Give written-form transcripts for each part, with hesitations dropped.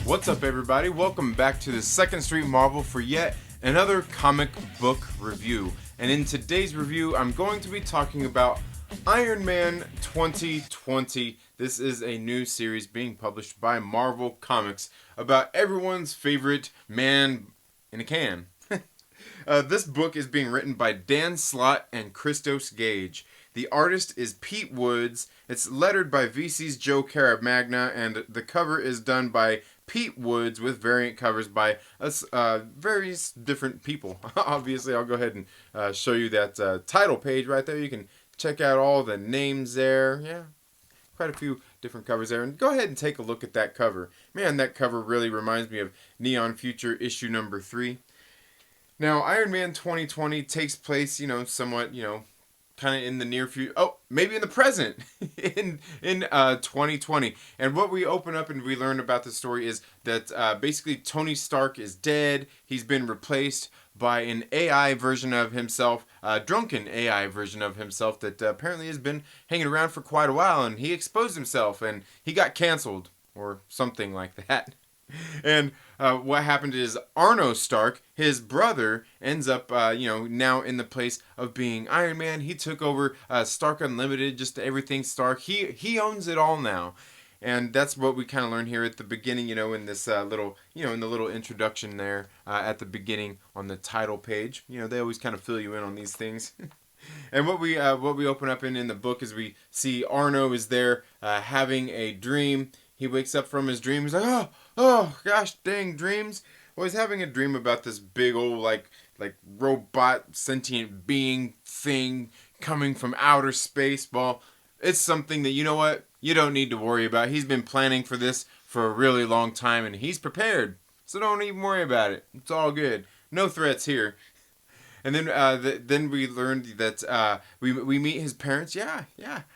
What's up, everybody? Welcome back to the Second Street Marvel for yet another comic book review. And in today's review, I'm going to be talking about Iron Man 2020. This is a new series being published by Marvel Comics about everyone's favorite man in a can. This book is being written by Dan Slott and Christos Gage. The artist is Pete Woods. It's lettered by VC's Joe Caramagna, and the cover is done by Pete Woods with variant covers by various different people. Obviously, I'll go ahead and show you that title page right there. You can check out all the names there. Yeah, quite a few different covers there. And go ahead and take a look at that cover. Man, that cover really reminds me of Neon Future issue number 3. Now, Iron Man 2020 takes place, somewhat, kind of in the near future. Oh, maybe in the present, in 2020. And what we open up and we learn about the story is that basically Tony Stark is dead. He's been replaced by an AI version of himself, a drunken AI version of himself that apparently has been hanging around for quite a while. And he exposed himself and he got canceled or something like that. And what happened is Arno Stark, his brother, ends up, now in the place of being Iron Man. He took over Stark Unlimited, just everything Stark. He owns it all now. And that's what we kind of learn here at the beginning, in this little, in the little introduction there at the beginning on the title page. They always kind of fill you in on these things. And what we open up in the book is we see Arno is there having a dream. He wakes up from his dream. He's like, oh, gosh, dang, dreams. Well, he's having a dream about this big old, like robot sentient being thing coming from outer space. Well, it's something that, you know what, you don't need to worry about. He's been planning for this for a really long time, and he's prepared. So don't even worry about it. It's all good. No threats here. And then then we learned that we meet his parents. Yeah.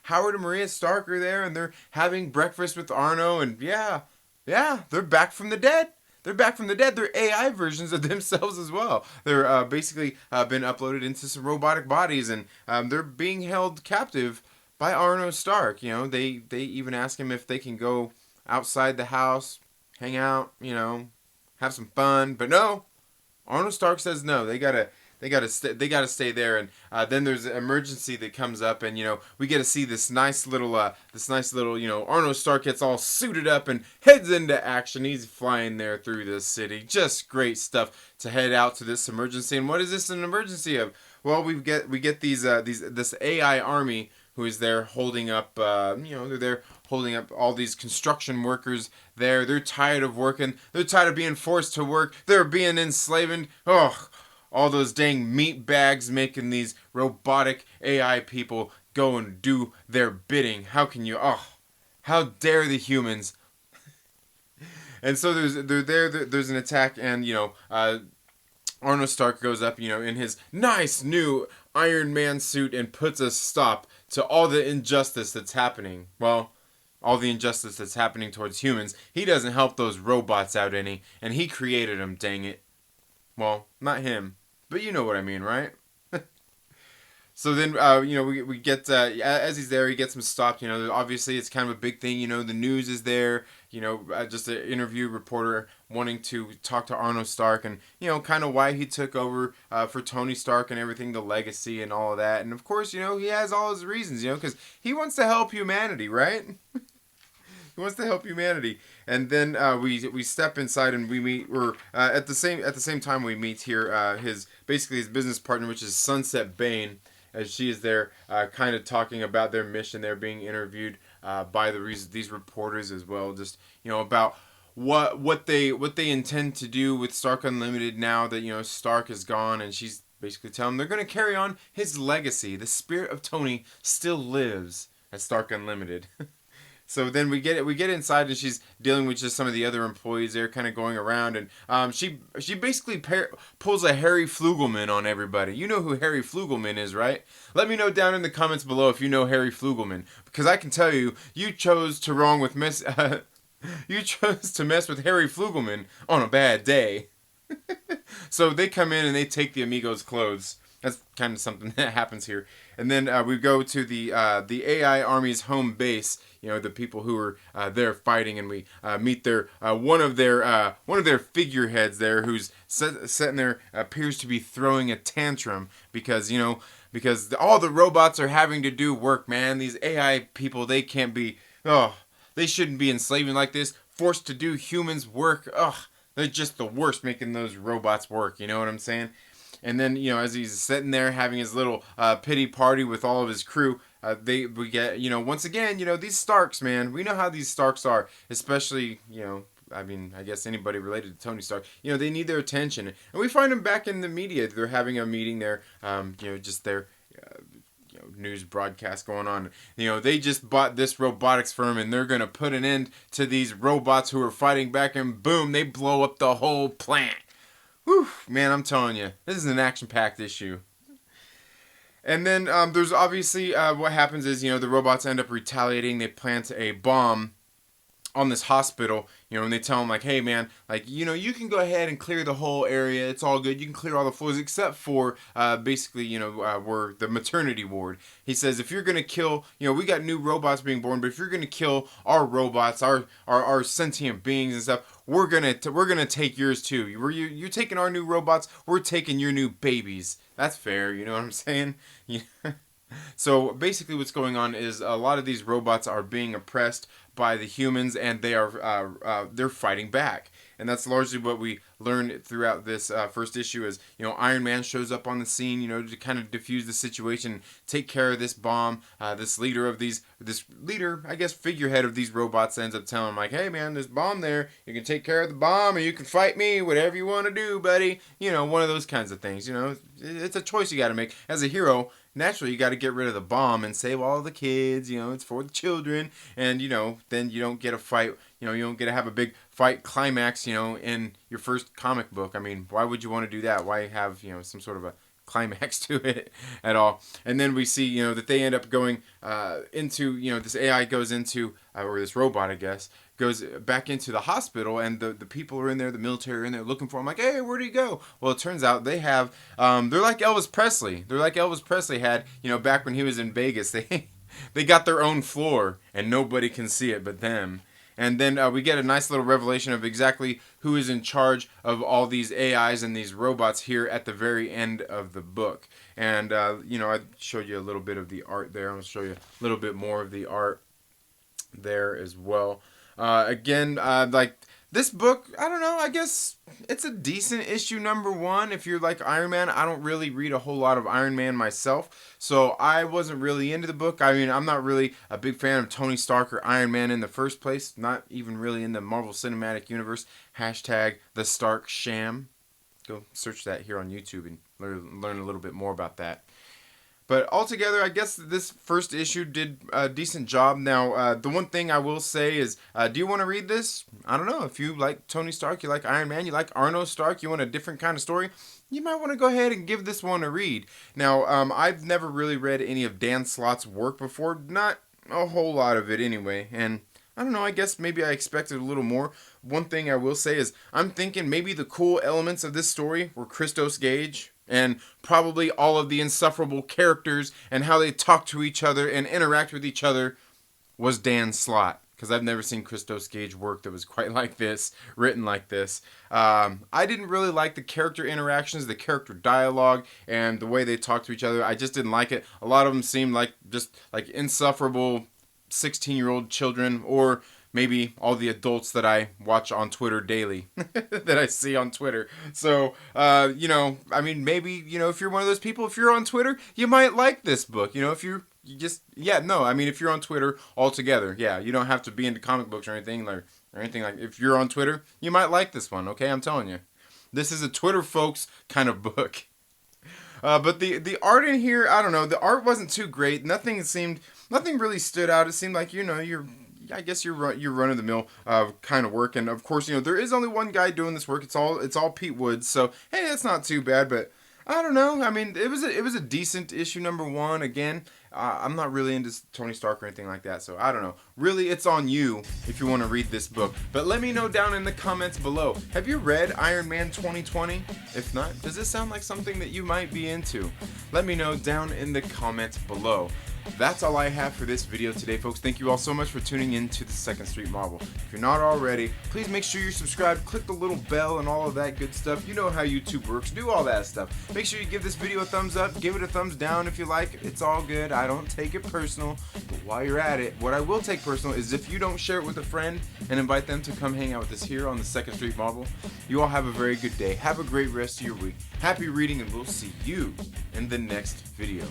Howard and Maria Stark are there, and they're having breakfast with Arno. And yeah, they're back from the dead. They're AI versions of themselves as well. They're basically been uploaded into some robotic bodies, and they're being held captive by Arno Stark. They even ask him if they can go outside the house, hang out, have some fun. But no, Arno Stark says no. They gotta stay there, and then there's an emergency that comes up, and we get to see this nice little Arno Stark gets all suited up and heads into action. He's flying there through the city. Just great stuff to head out to this emergency. And what is this an emergency of? Well, we get this AI army who is there holding up, they're there holding up all these construction workers there. They're tired of working. They're tired of being forced to work. They're being enslaved. All those dang meat bags making these robotic AI people go and do their bidding. How can you? How dare the humans? And so there's an attack, and Arno Stark goes up, in his nice new Iron Man suit and puts a stop to all the injustice that's happening. Well, all the injustice that's happening towards humans. He doesn't help those robots out any, and he created them. Dang it. Well, not him. But you know what I mean, right? So then, we get, as he's there, he gets him stopped. Obviously it's kind of a big thing. The news is there. Just an interview reporter wanting to talk to Arno Stark and, kind of why he took over for Tony Stark and everything, the legacy and all of that. And of course, he has all his reasons, because he wants to help humanity, right? He wants to help humanity. And then we step inside and we meet, or at the same time we meet here his business partner, which is Sunset Bane, as she is there kind of talking about their mission. They're being interviewed by these reporters as well, just about what they intend to do with Stark Unlimited now that Stark is gone, and she's basically telling them they're going to carry on his legacy. The spirit of Tony still lives at Stark Unlimited. So then we get inside, and she's dealing with just some of the other employees there, kind of going around, and she basically pulls a Harry Flugelman on everybody. You know who Harry Flugelman is, right? Let me know down in the comments below if you know Harry Flugelman, because I can tell you, you chose to mess with Harry Flugelman on a bad day. So they come in and they take the Amigos' clothes. That's kind of something that happens here. And then we go to the AI Army's home base. You know, the people who are there fighting, and we meet their one of their figureheads there, who's sitting there, appears to be throwing a tantrum because all the robots are having to do work. Man, these AI people, they can't be. Oh, they shouldn't be enslaving like this, forced to do humans' work. Ugh, they're just the worst making those robots work. You know what I'm saying? And then, as he's sitting there having his little pity party with all of his crew, we get, once again, these Starks, man. We know how these Starks are, especially, I guess anybody related to Tony Stark. They need their attention. And we find them back in the media. They're having a meeting there, just their news broadcast going on. They just bought this robotics firm, and they're going to put an end to these robots who are fighting back, and boom, they blow up the whole plant. Whew, man, I'm telling you, this is an action-packed issue. And then there's obviously what happens is, the robots end up retaliating. They plant a bomb on this hospital, and they tell them, like, hey, man, like, you can go ahead and clear the whole area. It's all good. You can clear all the floors except for basically, we're the maternity ward. He says, if you're going to kill, we got new robots being born, but if you're going to kill our robots, our sentient beings and stuff, we're gonna take yours too. You're taking our new robots, we're taking your new babies. That's fair, you know what I'm saying? Yeah. So basically what's going on is a lot of these robots are being oppressed by the humans, and they're fighting back. And that's largely what we learn throughout this first issue is, Iron Man shows up on the scene, to kind of diffuse the situation, take care of this bomb. This leader, I guess, figurehead of these robots ends up telling him, like, hey, man, there's a bomb there. You can take care of the bomb, or you can fight me, whatever you want to do, buddy. One of those kinds of things, It's a choice you got to make. As a hero, naturally, you got to get rid of the bomb and save all the kids. It's for the children. And, then you don't get a fight. You don't get to have a big fight climax, in your first comic book. I mean, why would you want to do that? Why have, some sort of a climax to it at all? And then we see, that they end up going into, this AI goes into, or this robot, I guess, goes back into the hospital, and the people are in there, the military are in there looking for him, like, hey, where'd he go? Well, it turns out they have, they're like Elvis Presley. They're like Elvis Presley had, back when he was in Vegas. They got their own floor, and nobody can see it but them. And then we get a nice little revelation of exactly who is in charge of all these AIs and these robots here at the very end of the book. And, I showed you a little bit of the art there. I'm going to show you a little bit more of the art there as well. Again, like this book, I don't know, I guess it's a decent issue number 1. If you're like Iron Man, I don't really read a whole lot of Iron Man myself, so I wasn't really into the book. I mean, I'm not really a big fan of Tony Stark or Iron Man in the first place, not even really in the Marvel Cinematic Universe. Hashtag the Stark Sham. Go search that here on YouTube and learn a little bit more about that. But altogether, I guess this first issue did a decent job. Now, the one thing I will say is, do you want to read this? I don't know. If you like Tony Stark, you like Iron Man, you like Arno Stark, you want a different kind of story, you might want to go ahead and give this one a read. Now, I've never really read any of Dan Slott's work before. Not a whole lot of it anyway. And I don't know, I guess maybe I expected a little more. One thing I will say is, I'm thinking maybe the cool elements of this story were Christos Gage, and probably all of the insufferable characters and how they talk to each other and interact with each other was Dan Slott. Because I've never seen Christos Gage work that was quite like this, written like this. I didn't really like the character interactions, the character dialogue, and the way they talk to each other. I just didn't like it. A lot of them seemed like just like insufferable 16-year-old children, or maybe all the adults that I watch on Twitter daily, that I see on Twitter. So, I mean, maybe, if you're one of those people, if you're on Twitter, you might like this book. If if you're on Twitter altogether, you don't have to be into comic books or anything like, if you're on Twitter, you might like this one, okay? I'm telling you. This is a Twitter folks kind of book. But the art in here, I don't know, the art wasn't too great. Nothing really stood out. It seemed like, I guess you're run-of-the-mill kind of work, and of course, there is only one guy doing this work. It's all Pete Woods, so hey, that's not too bad. But I don't know. I mean, it was a decent issue number 1. Again, I'm not really into Tony Stark or anything like that, so I don't know. Really, it's on you if you want to read this book. But let me know down in the comments below. Have you read Iron Man 2020? If not, does this sound like something that you might be into? Let me know down in the comments below. That's all I have for this video today, folks. Thank you all so much for tuning in to the Second Street Marvel. If you're not already, please make sure you're subscribed, click the little bell and all of that good stuff. You know how YouTube works. Do all that stuff. Make sure you give this video a thumbs up, give it a thumbs down if you like. It's all good. I don't take it personal. But while you're at it, what I will take personal is if you don't share it with a friend and invite them to come hang out with us here on the Second Street Marvel. You all have a very good day. Have a great rest of your week. Happy reading, and we'll see you in the next video.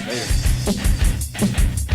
Later.